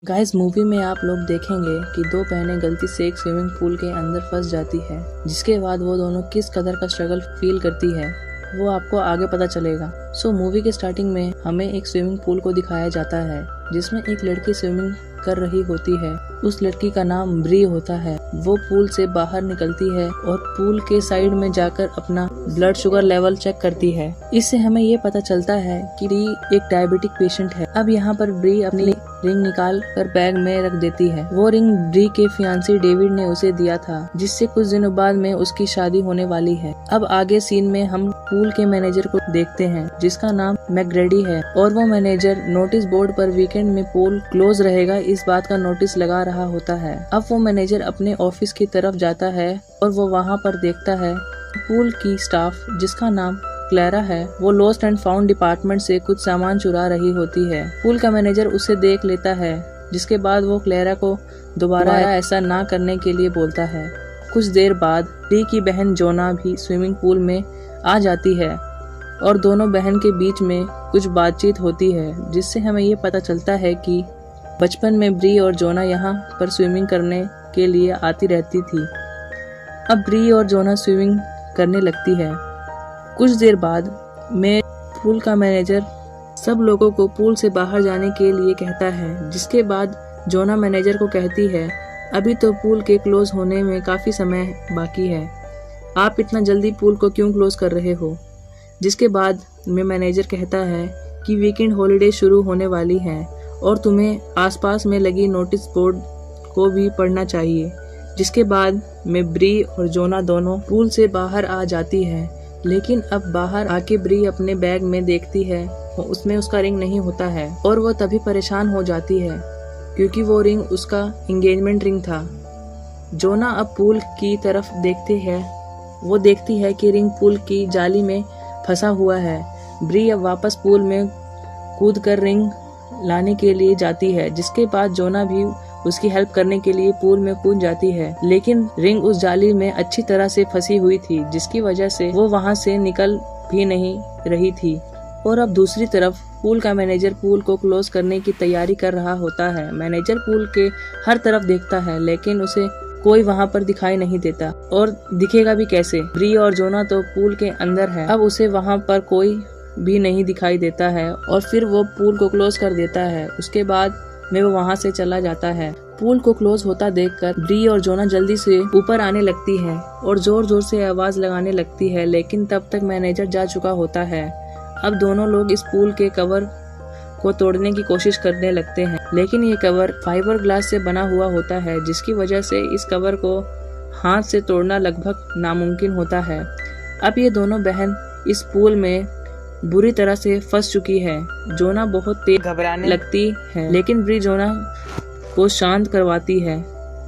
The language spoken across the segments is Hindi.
गाइस मूवी में आप लोग देखेंगे कि दो बहनें गलती से एक स्विमिंग पूल के अंदर फंस जाती है, जिसके बाद वो दोनों किस कदर का स्ट्रगल फील करती है वो आपको आगे पता चलेगा। मूवी के स्टार्टिंग में हमें एक स्विमिंग पूल को दिखाया जाता है जिसमें एक लड़की स्विमिंग कर रही होती है। उस लड़की का नाम ब्री होता है। वो पूल से बाहर निकलती है और पूल के साइड में जाकर अपना ब्लड शुगर लेवल चेक करती है। इससे हमें ये पता चलता है कि ब्री एक डायबिटिक पेशेंट है। अब यहाँ पर ब्री अपनी रिंग निकाल कर बैग में रख देती है। वो रिंग ब्री के फियांसी डेविड ने उसे दिया था, जिससे कुछ दिनों बाद में उसकी शादी होने वाली है। अब आगे सीन में हम पूल के मैनेजर को देखते हैं जिसका नाम मैकग्रेडी है, और वो मैनेजर नोटिस बोर्ड पर वीकेंड में पूल क्लोज रहेगा इस बात का नोटिस लगा रहा होता है। अब वो मैनेजर अपने ऑफिस की तरफ जाता है और वो वहाँ पर देखता है पूल की स्टाफ जिसका नाम क्लेरा है, वो लॉस्ट एंड फाउंड डिपार्टमेंट से कुछ सामान चुरा रही होती है। पूल का मैनेजर उसे देख लेता है, जिसके बाद वो क्लेरा को दोबारा ऐसा ना करने के लिए बोलता है। कुछ देर बाद ब्री की बहन जोना भी स्विमिंग पूल में आ जाती है और दोनों बहन के बीच में कुछ बातचीत होती है, जिससे हमें ये पता चलता है कि बचपन में ब्री और जोना यहाँ पर स्विमिंग करने के लिए आती रहती थी। अब ब्री और जोना स्विमिंग करने लगती है। कुछ देर बाद में पूल का मैनेजर सब लोगों को पूल से बाहर जाने के लिए कहता है, जिसके बाद जोना मैनेजर को कहती है अभी तो पूल के क्लोज होने में काफ़ी समय बाकी है, आप इतना जल्दी पूल को क्यों क्लोज कर रहे हो। जिसके बाद में मैनेजर कहता है कि वीकेंड हॉलिडे शुरू होने वाली है और तुम्हें आसपास में लगी नोटिस बोर्ड को भी पढ़ना चाहिए। जिसके बाद में ब्री और जोना दोनों पूल से बाहर आ जाती है, लेकिन अब बाहर आके ब्री अपने बैग में देखती है उसमें उसका रिंग नहीं होता है और वो तभी परेशान हो जाती है क्योंकि वो रिंग उसका एंगेजमेंट रिंग था। जोना अब पूल की तरफ देखते है, वो देखती है कि रिंग पूल की जाली में फंसा हुआ है। ब्री अब वापस पूल में कूद कर रिंग लाने के लिए जाती है, जिसके बाद जोना भी उसकी हेल्प करने के लिए पूल में कूद जाती है, लेकिन रिंग उस जाली में अच्छी तरह से फंसी हुई थी, जिसकी वजह से वो वहां से निकल भी नहीं रही थी। और अब दूसरी तरफ पूल का मैनेजर पूल को क्लोज करने की तैयारी कर रहा होता है। मैनेजर पूल के हर तरफ देखता है, लेकिन उसे कोई वहां पर दिखाई नहीं देता, और दिखेगा भी कैसे, ब्री और जोना तो पूल के अंदर है। अब उसे वहां पर कोई भी नहीं दिखाई देता है और फिर वो पूल को क्लोज कर देता है। उसके बाद में वो वहां से चला जाता है। पूल को क्लोज होता देखकर ब्री और जोना जल्दी से ऊपर आने लगती है और जोर जोर से आवाज लगाने लगती है, लेकिन तब तक मैनेजर जा चुका होता है। अब दोनों लोग इस पूल के कवर को तोड़ने की कोशिश करने लगते हैं, लेकिन ये कवर फाइबर ग्लास से बना हुआ होता है, जिसकी वजह से इस कवर को हाथ से तोड़ना लगभग नामुमकिन होता है। अब ये दोनों बहन इस पूल में बुरी तरह से फंस चुकी है। जोना बहुत तेज घबराने लगती है, लेकिन ब्री जोना को शांत करवाती है।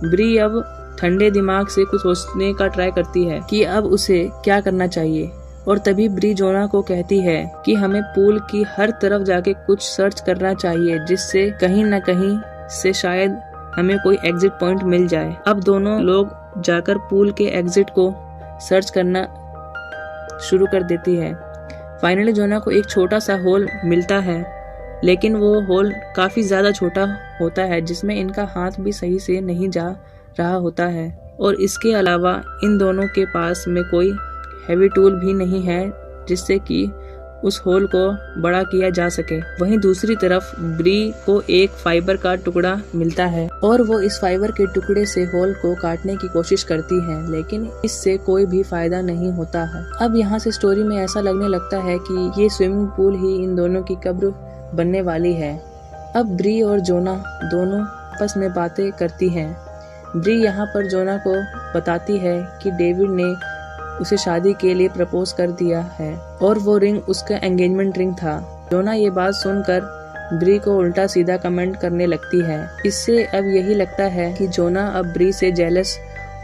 ब्री अब ठंडे दिमाग से कुछ सोचने का ट्राई करती है कि अब उसे क्या करना चाहिए, और तभी ब्री जोना को कहती है कि हमें पूल की हर तरफ जाके कुछ सर्च करना चाहिए, जिससे कहीं न कहीं से शायद हमें कोई एग्जिट पॉइंट मिल जाए। अब दोनों लोग जाकर पूल के एग्जिट को सर्च करना शुरू कर देती है। फाइनली जोना को एक छोटा सा होल मिलता है, लेकिन वो होल काफी ज्यादा छोटा होता है, जिसमें इनका हाथ भी सही से नहीं जा रहा होता है, और इसके अलावा इन दोनों के पास में कोई हैवी टूल भी नहीं है जिससे कि उस होल को बड़ा किया जा सके। वहीं दूसरी तरफ ब्री को एक फाइबर का टुकड़ा मिलता है और वो इस फाइबर के टुकड़े से होल को काटने की कोशिश करती है, लेकिन इससे कोई भी फायदा नहीं होता है। अब यहाँ से स्टोरी में ऐसा लगने लगता है कि ये स्विमिंग पूल ही इन दोनों की कब्र बनने वाली है। अब ब्री और जोना दोनों आपस में बातें करती हैं। ब्री यहाँ पर जोना को बताती है कि डेविड ने उसे शादी के लिए प्रपोज कर दिया है और वो रिंग उसका एंगेजमेंट रिंग था। जोना ये बात सुनकर ब्री को उल्टा सीधा कमेंट करने लगती है। इससे अब यही लगता है कि जोना अब ब्री से जेलस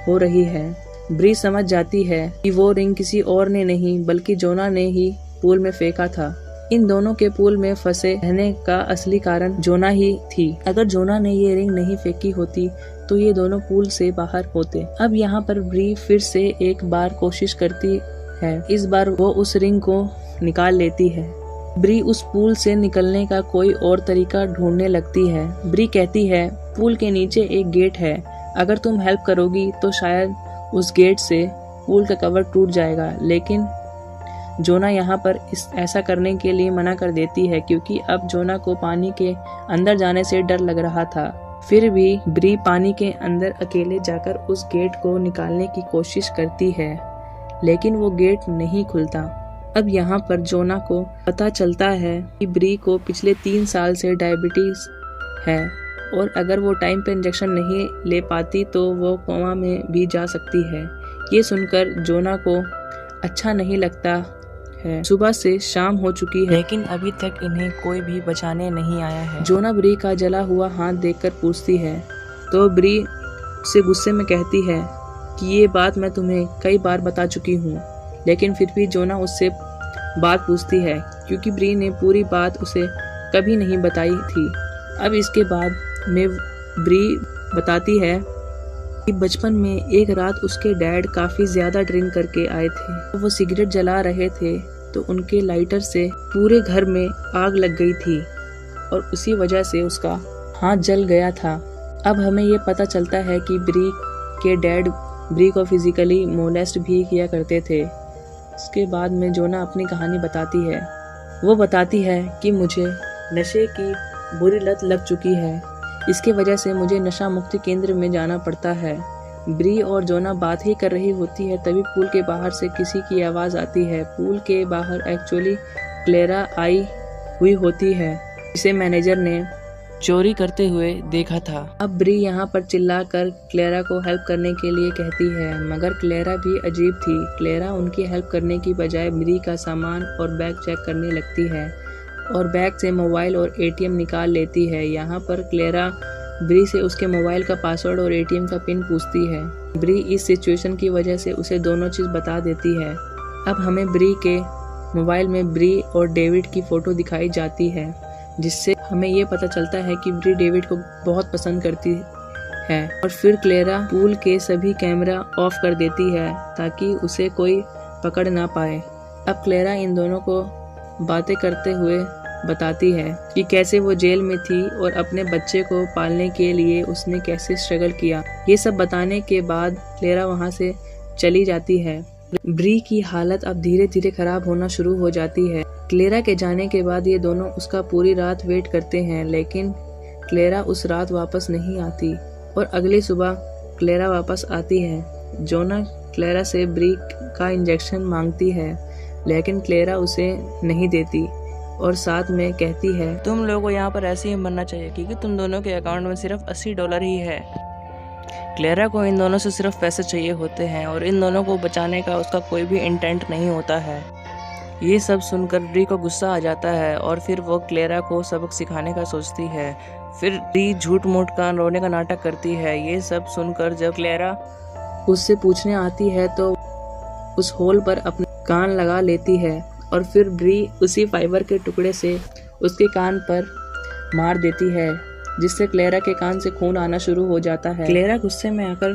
हो रही है। ब्री समझ जाती है कि वो रिंग किसी और ने नहीं बल्कि जोना ने ही पूल में फेंका था। इन दोनों के पूल में फंसे रहने का असली कारण जोना ही थी। अगर जोना ने ये रिंग नहीं फेंकी होती तो ये दोनों पूल से बाहर होते। अब यहाँ पर ब्री फिर से एक बार कोशिश करती है। इस बार वो उस रिंग को निकाल लेती है, ब्री उस पूल से निकलने का कोई और तरीका ढूंढने लगती है। ब्री कहती है पूल के नीचे एक गेट है, अगर तुम हेल्प करोगी तो शायद उस गेट से पूल का कवर टूट जाएगा। लेकिन जोना यहाँ पर ऐसा करने के लिए मना कर देती है क्योंकि अब जोना को पानी के अंदर जाने से डर लग रहा था। फिर भी ब्री पानी के अंदर अकेले जाकर उस गेट को निकालने की कोशिश करती है, लेकिन वो गेट नहीं खुलता। अब यहाँ पर जोना को पता चलता है कि ब्री को पिछले 3 साल से डायबिटीज है और अगर वो टाइम पे इंजेक्शन नहीं ले पाती तो वो कोमा में भी जा सकती है। ये सुनकर जोना को अच्छा नहीं लगता है। सुबह से शाम हो चुकी है लेकिन अभी तक इन्हें कोई भी बचाने नहीं आया है। जोना ब्री का जला हुआ हाथ देखकर पूछती है तो ब्री से गुस्से में कहती है कि ये बात मैं तुम्हें कई बार बता चुकी हूँ, लेकिन फिर भी जोना उससे बात पूछती है क्योंकि ब्री ने पूरी बात उसे कभी नहीं बताई थी। अब इसके बाद में ब्री बताती है कि बचपन में एक रात उसके डैड काफ़ी ज़्यादा ड्रिंक करके आए थे। तो वो सिगरेट जला रहे थे तो उनके लाइटर से पूरे घर में आग लग गई थी और उसी वजह से उसका हाथ जल गया था। अब हमें ये पता चलता है कि ब्री के डैड ब्री को फिजिकली मोलेस्ट भी किया करते थे। इसके बाद में जोना अपनी कहानी बताती है। वो बताती है कि मुझे नशे की बुरी लत लग चुकी है, इसके वजह से मुझे नशा मुक्ति केंद्र में जाना पड़ता है। ब्री और जोना बात ही कर रही होती है तभी पूल के बाहर से किसी की आवाज़ आती है। पूल के बाहर एक्चुअली क्लेरा आई हुई होती है जिसे मैनेजर ने चोरी करते हुए देखा था। अब ब्री यहाँ पर चिल्लाकर क्लेरा को हेल्प करने के लिए कहती है, मगर क्लेरा भी अजीब थी। क्लेरा उनकी हेल्प करने की बजाय ब्री का सामान और बैग चेक करने लगती है और बैग से मोबाइल और एटीएम निकाल लेती है। यहाँ पर क्लेरा ब्री से उसके मोबाइल का पासवर्ड और एटीएम का पिन पूछती है। ब्री इस सिचुएशन की वजह से उसे दोनों चीज़ बता देती है। अब हमें ब्री के मोबाइल में ब्री और डेविड की फ़ोटो दिखाई जाती है, जिससे हमें ये पता चलता है कि ब्री डेविड को बहुत पसंद करती है। और फिर क्लेरा पूल के सभी कैमरा ऑफ कर देती है ताकि उसे कोई पकड़ ना पाए। अब क्लेरा इन दोनों को बातें करते हुए बताती है कि कैसे वो जेल में थी और अपने बच्चे को पालने के लिए उसने कैसे स्ट्रगल किया। ये सब बताने के बाद क्लेरा वहाँ से चली जाती है। ब्री की हालत अब धीरे धीरे खराब होना शुरू हो जाती है। क्लेरा के जाने के बाद ये दोनों उसका पूरी रात वेट करते हैं, लेकिन क्लेरा उस रात वापस नहीं आती और अगली सुबह क्लेरा वापस आती है। जोना क्लेरा से ब्री का इंजेक्शन मांगती है, लेकिन क्लेरा उसे नहीं देती और साथ में कहती है, तुम लोगों को यहाँ पर ऐसे ही मरना चाहिए क्योंकि तुम दोनों के अकाउंट में सिर्फ $80 ही है। क्लेरा को इन दोनों से सिर्फ पैसे चाहिए होते हैं और इन दोनों को बचाने का उसका कोई भी इंटेंट नहीं होता है। ये सब सुनकर ब्री को गुस्सा आ जाता है और फिर वो क्लेरा को सबक सिखाने का सोचती है। फिर ब्री झूठ मूठ का रोने का नाटक करती है। ये सब सुनकर जब क्लेरा उससे पूछने आती है तो उस होल पर अपने कान लगा लेती है और फिर ब्री उसी फाइबर के टुकड़े से उसके कान पर मार देती है, जिससे क्लेरा के कान से खून आना शुरू हो जाता है। क्लेरा गुस्से में आकर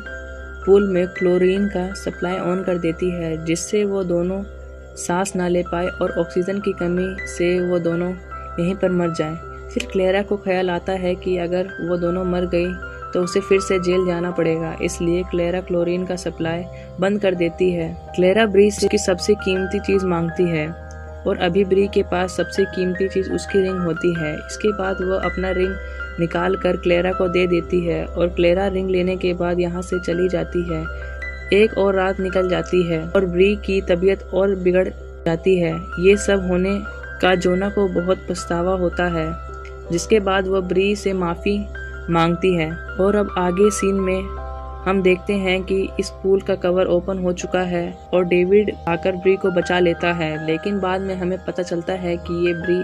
पूल में क्लोरीन का सप्लाई ऑन कर देती है, जिससे वो दोनों सांस ना ले पाए और ऑक्सीजन की कमी से वो दोनों यहीं पर मर जाएं। फिर क्लेरा को ख्याल आता है कि अगर वो दोनों मर गई तो उसे फिर से जेल जाना पड़ेगा, इसलिए क्लेरा क्लोरीन का सप्लाई बंद कर देती है। क्लेरा ब्री से की सबसे कीमती चीज़ मांगती है और अभी ब्री के पास सबसे कीमती चीज़ उसकी रिंग होती है। इसके बाद वो अपना रिंग निकाल कर क्लेरा को दे देती है और क्लेरा रिंग लेने के बाद यहाँ से चली जाती है। एक और रात निकल जाती है और ब्री की तबीयत और बिगड़ जाती है। ये सब होने का जोना को बहुत पछतावा होता है, जिसके बाद वह ब्री से माफ़ी मांगती है। और अब आगे सीन में हम देखते हैं कि इस पूल का कवर ओपन हो चुका है और डेविड आकर ब्री को बचा लेता है, लेकिन बाद में हमें पता चलता है कि ये ब्री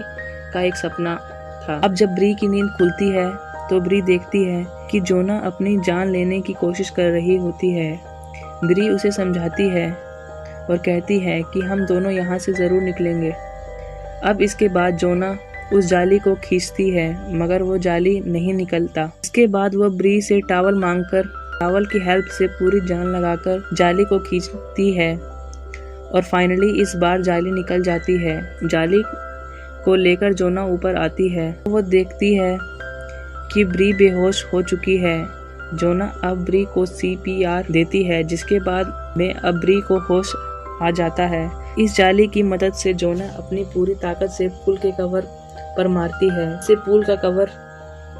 का एक सपना था। अब जब ब्री की नींद खुलती है तो ब्री देखती है कि जोना अपनी जान लेने की कोशिश कर रही होती है। ब्री उसे समझाती है और कहती है कि हम दोनों यहाँ से ज़रूर निकलेंगे। अब इसके बाद जोना उस जाली को खींचती है, मगर वो जाली नहीं निकलता। इसके बाद वह ब्री से टॉवल मांगकर टॉवल की हेल्प से पूरी जान लगाकर जाली को खींचती है और फाइनली इस बार जाली निकल जाती है। जाली को लेकर जोना ऊपर आती है। वो देखती है कि ब्री बेहोश हो चुकी है। जोना अब ब्री को CPR देती है, जिसके बाद में अब ब्री को होश आ जाता है। इस जाली की मदद से जोना अपनी पूरी ताकत से पूल के कवर पर मारती है। इससे पूल का कवर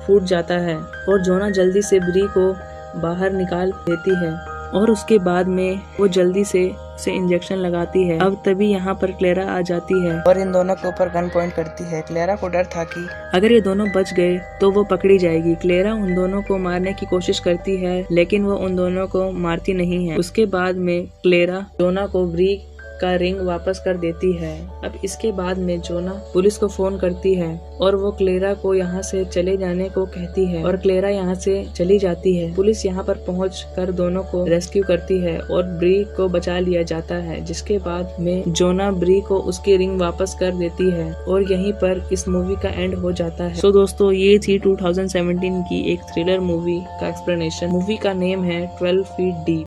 फूट जाता है और जोना जल्दी से ब्री को बाहर निकाल देती है और उसके बाद में वो जल्दी से उसे इंजेक्शन लगाती है। अब तभी यहाँ पर क्लेरा आ जाती है और इन दोनों के ऊपर गन पॉइंट करती है। क्लेरा को डर था कि अगर ये दोनों बच गए तो वो पकड़ी जाएगी। क्लेरा उन दोनों को मारने की कोशिश करती है, लेकिन वो उन दोनों को मारती नहीं है। उसके बाद में क्लेरा जोना को ब्री का रिंग वापस कर देती है। अब इसके बाद में जोना पुलिस को फोन करती है और वो क्लेरा को यहाँ से चले जाने को कहती है और क्लेरा यहाँ से चली जाती है। पुलिस यहाँ पर पहुंचकर दोनों को रेस्क्यू करती है और ब्री को बचा लिया जाता है, जिसके बाद में जोना ब्री को उसकी रिंग वापस कर देती है और यहीं पर इस मूवी का एंड हो जाता है। तो दोस्तों, ये थी 2017 की एक थ्रिलर मूवी का एक्सप्लेनेशन। मूवी का नेम है 12 फीट डीप।